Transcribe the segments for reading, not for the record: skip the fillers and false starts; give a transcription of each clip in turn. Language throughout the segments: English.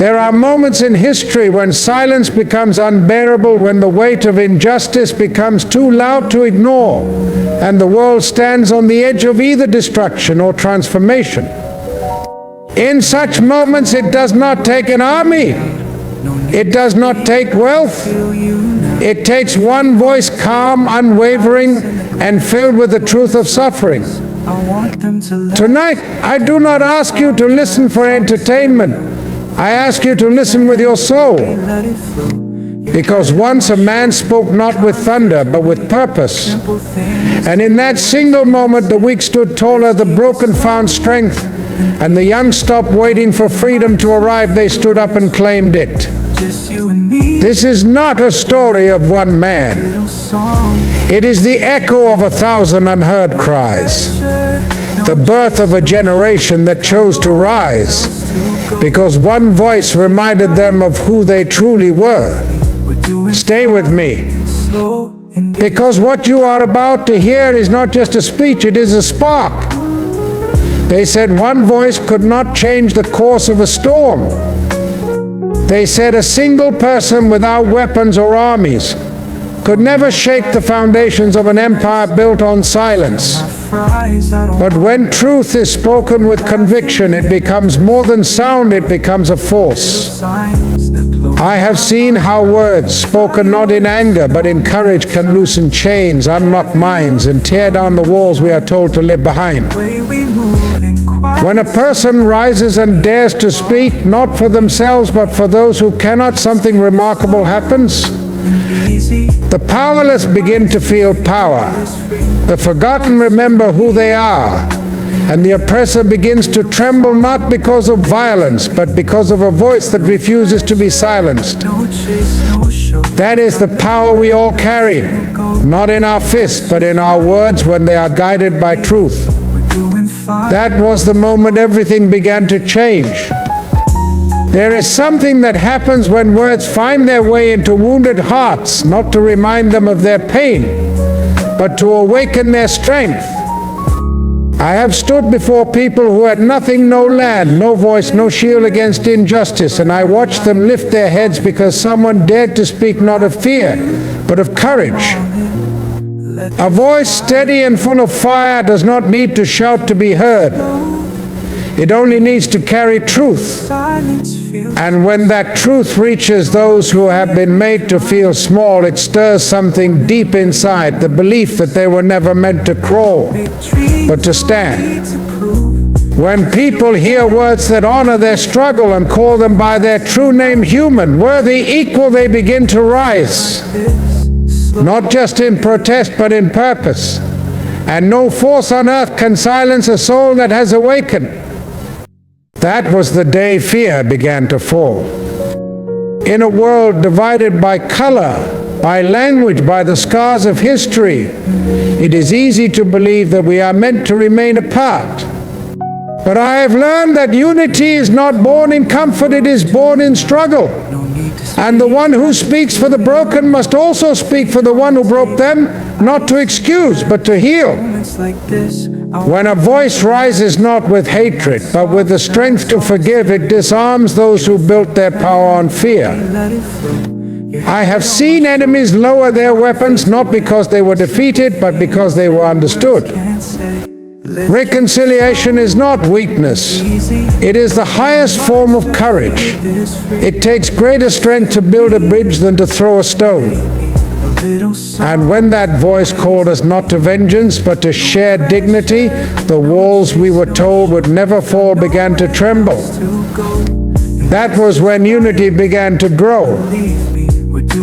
There are moments in history when silence becomes unbearable, when the weight of injustice becomes too loud to ignore, and the world stands on the edge of either destruction or transformation. In such moments, it does not take an army. It does not take wealth. It takes one voice, calm, unwavering, and filled with the truth of suffering. Tonight, I do not ask you to listen for entertainment. I ask you to listen with your soul. Because once a man spoke not with thunder, but with purpose. And in that single moment, the weak stood taller, the broken found strength, and the young stopped waiting for freedom to arrive. They stood up and claimed it. This is not a story of one man. It is the echo of 1,000 unheard cries. The birth of a generation that chose to rise, because one voice reminded them of who they truly were. Stay with me, because what you are about to hear is not just a speech, it is a spark. They said one voice could not change the course of a storm. They said a single person without weapons or armies could never shake the foundations of an empire built on silence. But when truth is spoken with conviction, it becomes more than sound, it becomes a force. I have seen how words spoken not in anger but in courage can loosen chains, unlock minds, and tear down the walls we are told to live behind. When a person rises and dares to speak, not for themselves but for those who cannot, something remarkable happens. The powerless begin to feel power. The forgotten remember who they are. And the oppressor begins to tremble not because of violence, but because of a voice that refuses to be silenced. That is the power we all carry, not in our fists, but in our words when they are guided by truth. That was the moment everything began to change. There is something that happens when words find their way into wounded hearts, not to remind them of their pain, but to awaken their strength. I have stood before people who had nothing, no land, no voice, no shield against injustice, and I watched them lift their heads because someone dared to speak not of fear, but of courage. A voice steady and full of fire does not need to shout to be heard. It only needs to carry truth. And when that truth reaches those who have been made to feel small, it stirs something deep inside, the belief that they were never meant to crawl, but to stand. When people hear words that honor their struggle and call them by their true name, human, worthy, equal, they begin to rise. Not just in protest, but in purpose. And no force on earth can silence a soul that has awakened. That was the day fear began to fall. In a world divided by color, by language, by the scars of history, it is easy to believe that we are meant to remain apart. But I have learned that unity is not born in comfort, it is born in struggle. And the one who speaks for the broken must also speak for the one who broke them, not to excuse, but to heal. When a voice rises not with hatred, but with the strength to forgive, it disarms those who built their power on fear. I have seen enemies lower their weapons, not because they were defeated, but because they were understood. Reconciliation is not weakness. It is the highest form of courage. It takes greater strength to build a bridge than to throw a stone. And when that voice called us not to vengeance, but to shared dignity, the walls we were told would never fall began to tremble. That was when unity began to grow.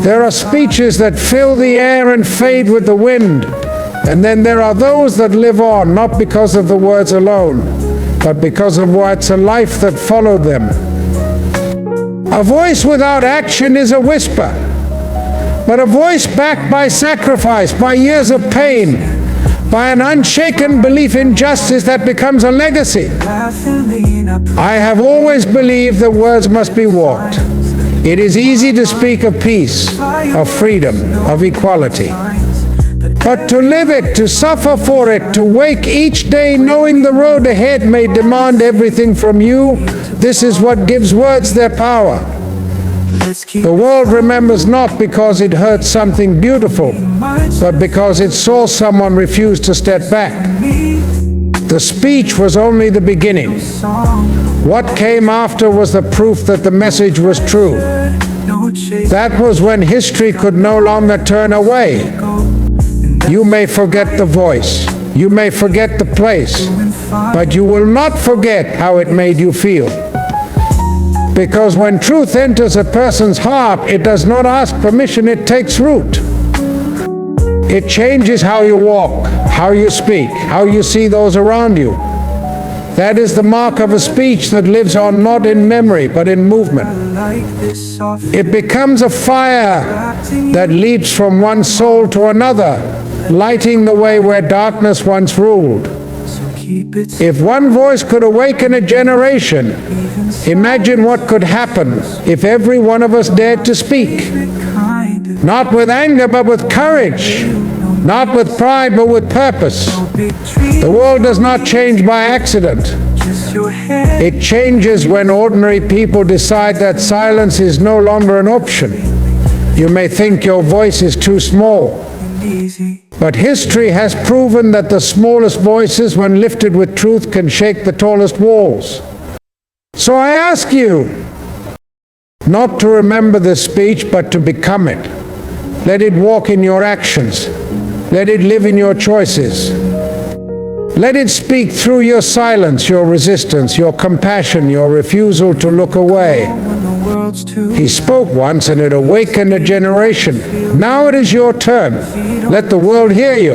There are speeches that fill the air and fade with the wind. And then there are those that live on, not because of the words alone, but because of what's a life that followed them. A voice without action is a whisper, but a voice backed by sacrifice, by years of pain, by an unshaken belief in justice that becomes a legacy. I have always believed that words must be walked. It is easy to speak of peace, of freedom, of equality. But to live it, to suffer for it, to wake each day knowing the road ahead may demand everything from you, this is what gives words their power. The world remembers not because it heard something beautiful, but because it saw someone refuse to step back. The speech was only the beginning. What came after was the proof that the message was true. That was when history could no longer turn away. You may forget the voice, you may forget the place, but you will not forget how it made you feel. Because when truth enters a person's heart, it does not ask permission, it takes root. It changes how you walk, how you speak, how you see those around you. That is the mark of a speech that lives on not in memory, but in movement. It becomes a fire that leaps from one soul to another, lighting the way where darkness once ruled. If one voice could awaken a generation, imagine what could happen if every one of us dared to speak. Not with anger, but with courage. Not with pride, but with purpose. The world does not change by accident. It changes when ordinary people decide that silence is no longer an option. You may think your voice is too small, but history has proven that the smallest voices, when lifted with truth, can shake the tallest walls. So I ask you, not to remember this speech, but to become it. Let it walk in your actions. Let it live in your choices. Let it speak through your silence, your resistance, your compassion, your refusal to look away. He spoke once and it awakened a generation. Now it is your turn. Let the world hear you.